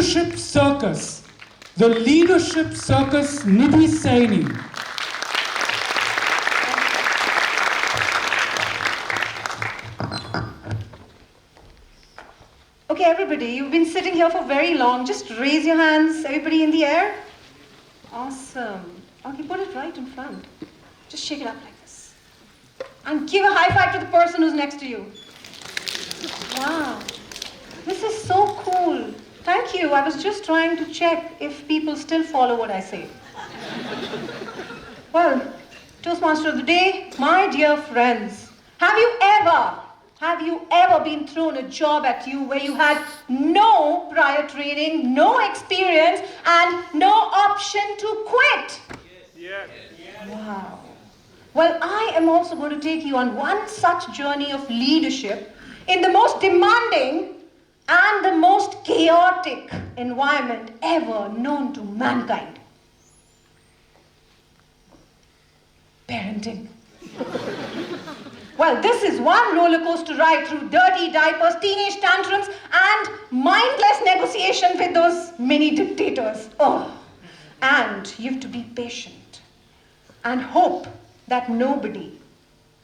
leadership circus. The leadership circus Nidhi Saini. Okay, everybody, you've been sitting here for very long. Just raise your hands, everybody in the air. Awesome. Okay, put it right in front. Just shake it up like this. And give a high five to the person who's next to you. Wow. This is so cool. Thank you. I was just trying to check if people still follow what I say. Well, Toastmaster of the day, my dear friends, have you ever been thrown a job at you where you had no prior training, no experience, and no option to quit? Yes. Wow. Well, I am also going to take you on one such journey of leadership in the most demanding and the most chaotic environment ever known to mankind. Parenting. Well, this is one roller coaster ride through dirty diapers, teenage tantrums, and mindless negotiation with those mini dictators. Oh, and you have to be patient and hope that nobody,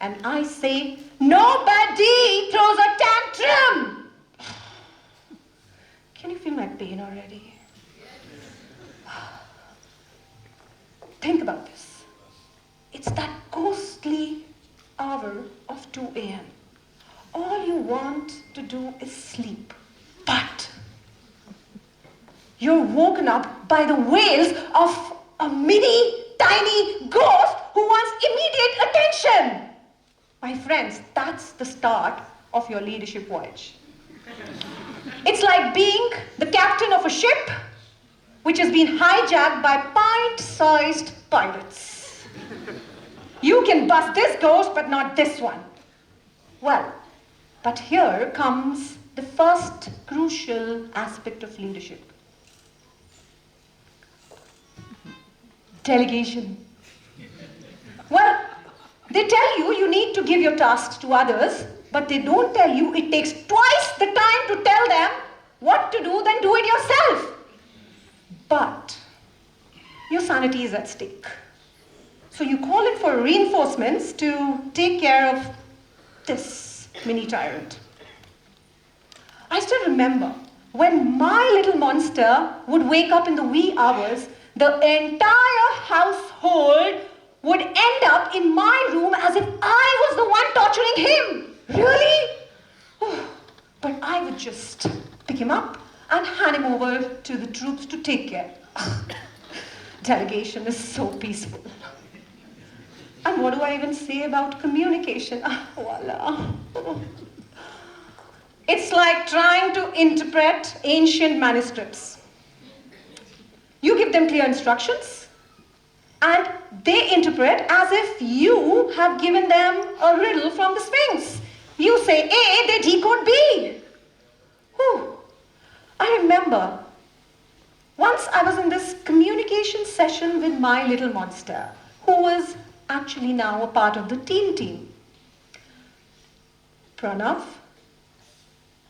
and I say nobody, throws a tantrum. Can you feel my pain already? Think about this. It's that ghostly hour of 2 a.m. All you want to do is sleep. But you're woken up by the wails of a mini, tiny ghost who wants immediate attention. My friends, that's the start of your leadership voyage. It's like being the captain of a ship which has been hijacked by pint-sized pirates. You can bust this ghost, but not this one. Well, but here comes the first crucial aspect of leadership. Delegation. Well, they tell you you need to give your tasks to others, but they don't tell you it takes twice the time to tell them what to do than do it yourself. But your sanity is at stake. So you call in for reinforcements to take care of this mini tyrant. I still remember when my little monster would wake up in the wee hours, the entire household would end up in my room as if I was the one torturing him. Really? But I would just pick him up and hand him over to the troops to take care. Delegation is so peaceful. And what do I even say about communication? Voila. It's like trying to interpret ancient manuscripts. You give them clear instructions, and they interpret as if you have given them a riddle from the Sphinx. You say A, they decode B. Whew. I remember once I was in this communication session with my little monster, who was actually now a part of the team. Pranav,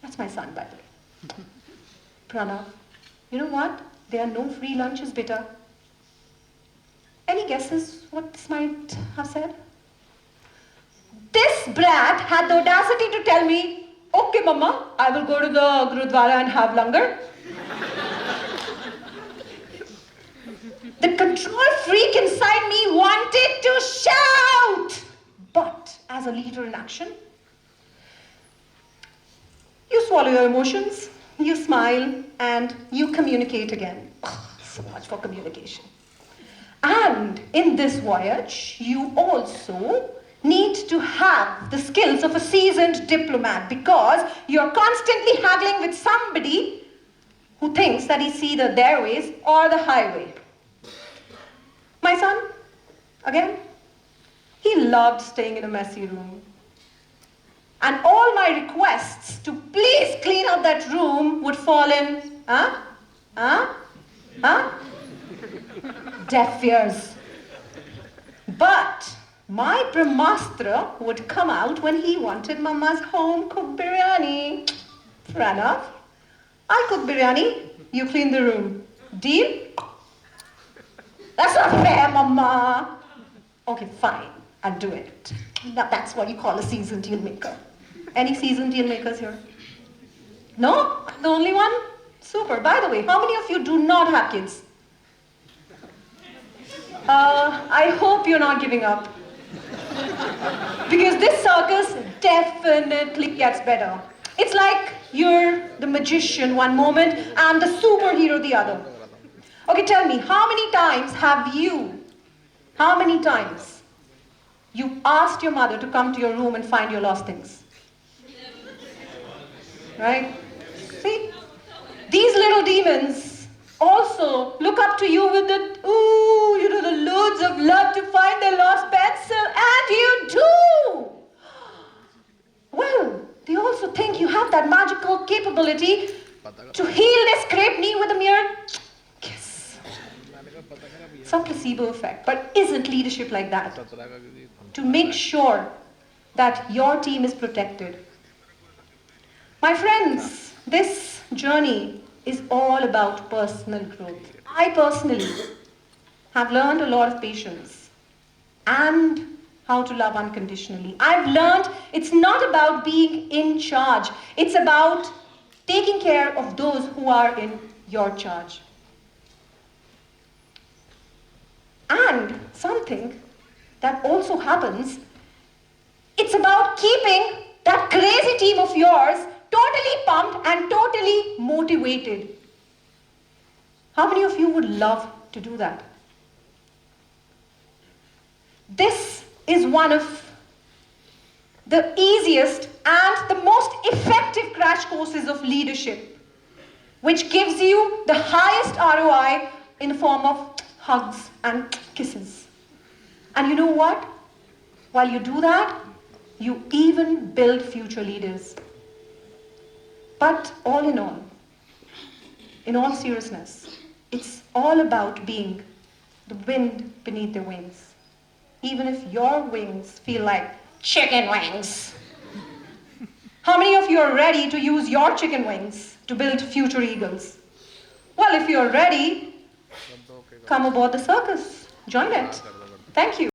that's my son, by the way. Pranav, you know what? There are no free lunches, beta. Any guesses what this might have said? This brat had the audacity to tell me, okay, mama, I will go to the Gurudwara and have langar. The control freak inside me wanted to shout. But as a leader in action, you swallow your emotions, you smile, and you communicate again. So much for communication. And in this voyage, you also need to have the skills of a seasoned diplomat, because you're constantly haggling with somebody who thinks that he's either their ways or the highway. My son, again, he loved staying in a messy room. And all my requests to please clean up that room would fall in, deaf ears. But my Brahmastra would come out when he wanted Mama's home-cooked biryani. Pranav, I cook biryani. you clean the room. Deal? That's not fair, Mama. Okay, fine, I'll do it. Now that's what you call a seasoned deal maker. Any seasoned deal makers here? No? I'm the only one? Super. By the way, how many of you do not have kids? I hope you're not giving up. Because this circus definitely gets better. It's like you're the magician one moment and the superhero the other. Okay, tell me, how many times you asked your mother to come to your room and find your lost things? Right? See? These little demons also look up to you with the loads of love to find their lost pencil, and you do! Well, they also think you have that magical capability to heal their scraped knee with a mere kiss. Some placebo effect, but isn't leadership like that? To make sure that your team is protected. My friends, this journey is all about personal growth. I personally have learned a lot of patience and how to love unconditionally. I've learned it's not about being in charge. It's about taking care of those who are in your charge. And something that also happens, it's about keeping that crazy team of yours totally pumped and totally motivated. How many of you would love to do that? This is one of the easiest and the most effective crash courses of leadership, which gives you the highest ROI in the form of hugs and kisses. And you know what? While you do that, you even build future leaders. But all in all seriousness, it's all about being the wind beneath their wings. Even if your wings feel like chicken wings. How many of you are ready to use your chicken wings to build future eagles? Well, if you're ready, come aboard the circus. Join it. Thank you.